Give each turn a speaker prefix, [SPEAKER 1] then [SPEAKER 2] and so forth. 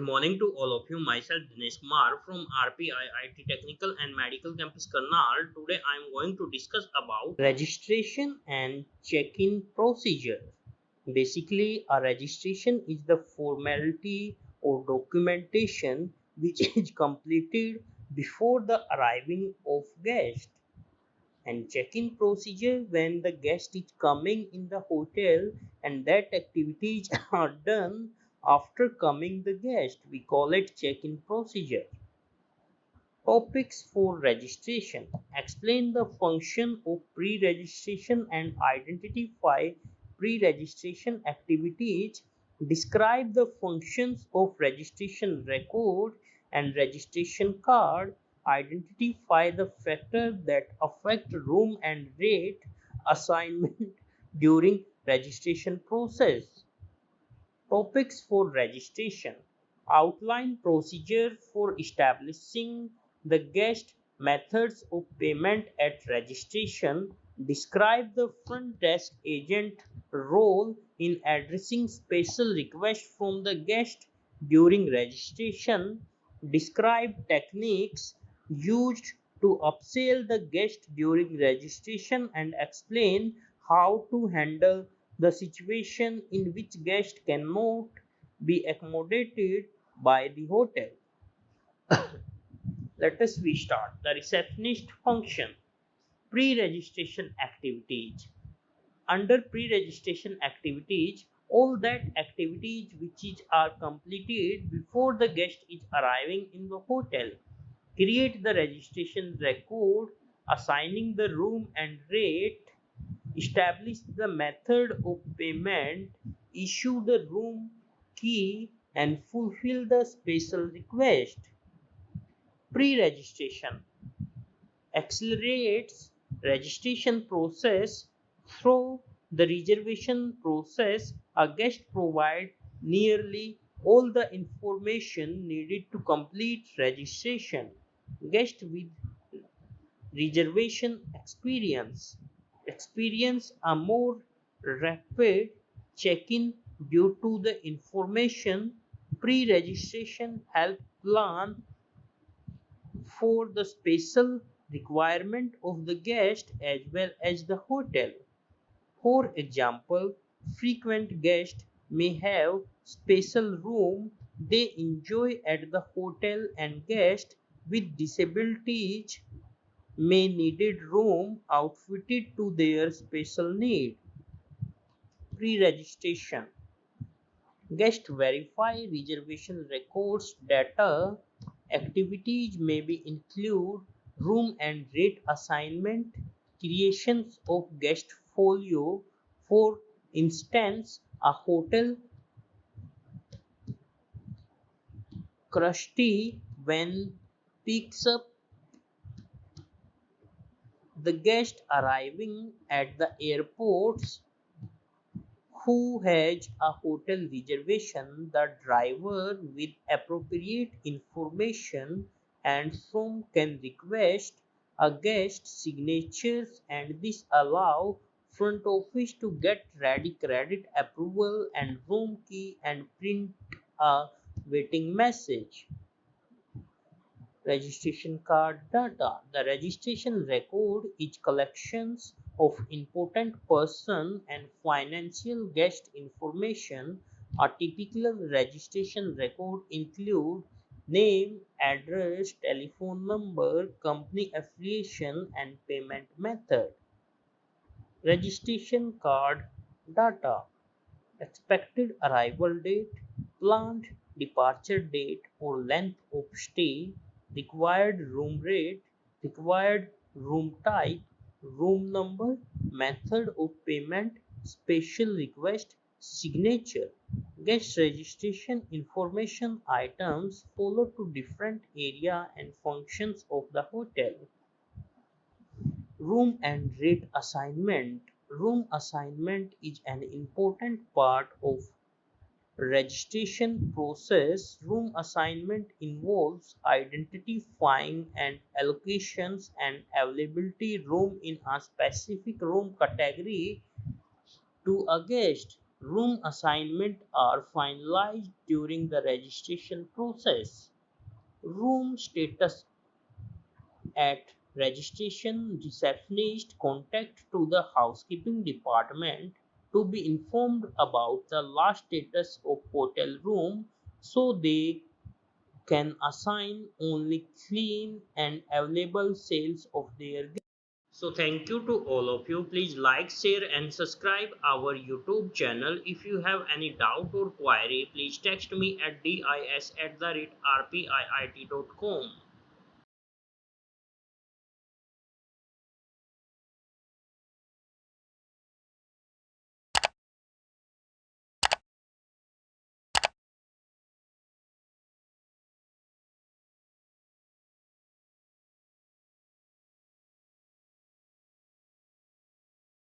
[SPEAKER 1] morning to all of you. Myself Dinesh Kumar from RPIIT Technical and Medical Campus Karnal. Today I am going to discuss about registration and check-in procedure. Basically, a registration is the formality or documentation which is completed before the arriving of guest, and check-in procedure when the guest is coming in the hotel, and that activities are done after coming the guest. We call it check-in procedure. Topics for registration: explain the function of pre-registration and identify pre-registration activities. Describe the functions of registration record and registration card. Identify the factors that affect room and rate assignment during registration process. Topics for registration: outline procedure for establishing the guest, methods of payment at registration. Describe the front desk agent role in addressing special requests from the guest during registration. Describe techniques used to upsell the guest during registration, and explain how to handle the situation in which guest cannot be accommodated by the hotel. Let us restart. The receptionist function. Pre-registration activities. Under pre-registration activities, all that activities which are completed before the guest is arriving in the hotel. Create the registration record, assigning the room and rate, establish the method of payment, issue the room key, and fulfill the special request. Pre-registration accelerates registration process. Through the reservation process, a guest provides nearly all the information needed to complete registration. Guest with reservation experience a more rapid check-in due to the information. Pre-registration help plan for the special requirement of the guest as well as the hotel. For example, frequent guests may have special room they enjoy at the hotel, and guests with disabilities may needed room outfitted to their special need. Pre-registration. Guest verify reservation records data. Activities may be include room and rate assignment, creations of guest folio. For instance, a hotel trustee when picks up the guest arriving at the airports who has a hotel reservation, the driver with appropriate information and form can request a guest signatures, and this allow front office to get ready credit approval and room key and print a waiting message. Registration card data. The registration record is collections of important person and financial guest information. A typical registration record include name, address, telephone number, company affiliation, and payment method. Registration card data: expected arrival date, planned departure date or length of stay, required room rate, required room type, room number, method of payment, special request, signature. Guest registration information items follow to different area and functions of the hotel. Room and rate assignment. Room assignment is an important part of registration process. Room assignment involves identifying and allocations and availability room in a specific room category to a guest. Room assignment are finalized during the registration process. Room status at registration, receptionist contact to the housekeeping department to be informed about the last status of hotel room so they can assign only clean and available sales of their guests. So thank you to all of you. Please like, share and subscribe our YouTube channel. If you have any doubt or query, please text me at dis@rpiit.com.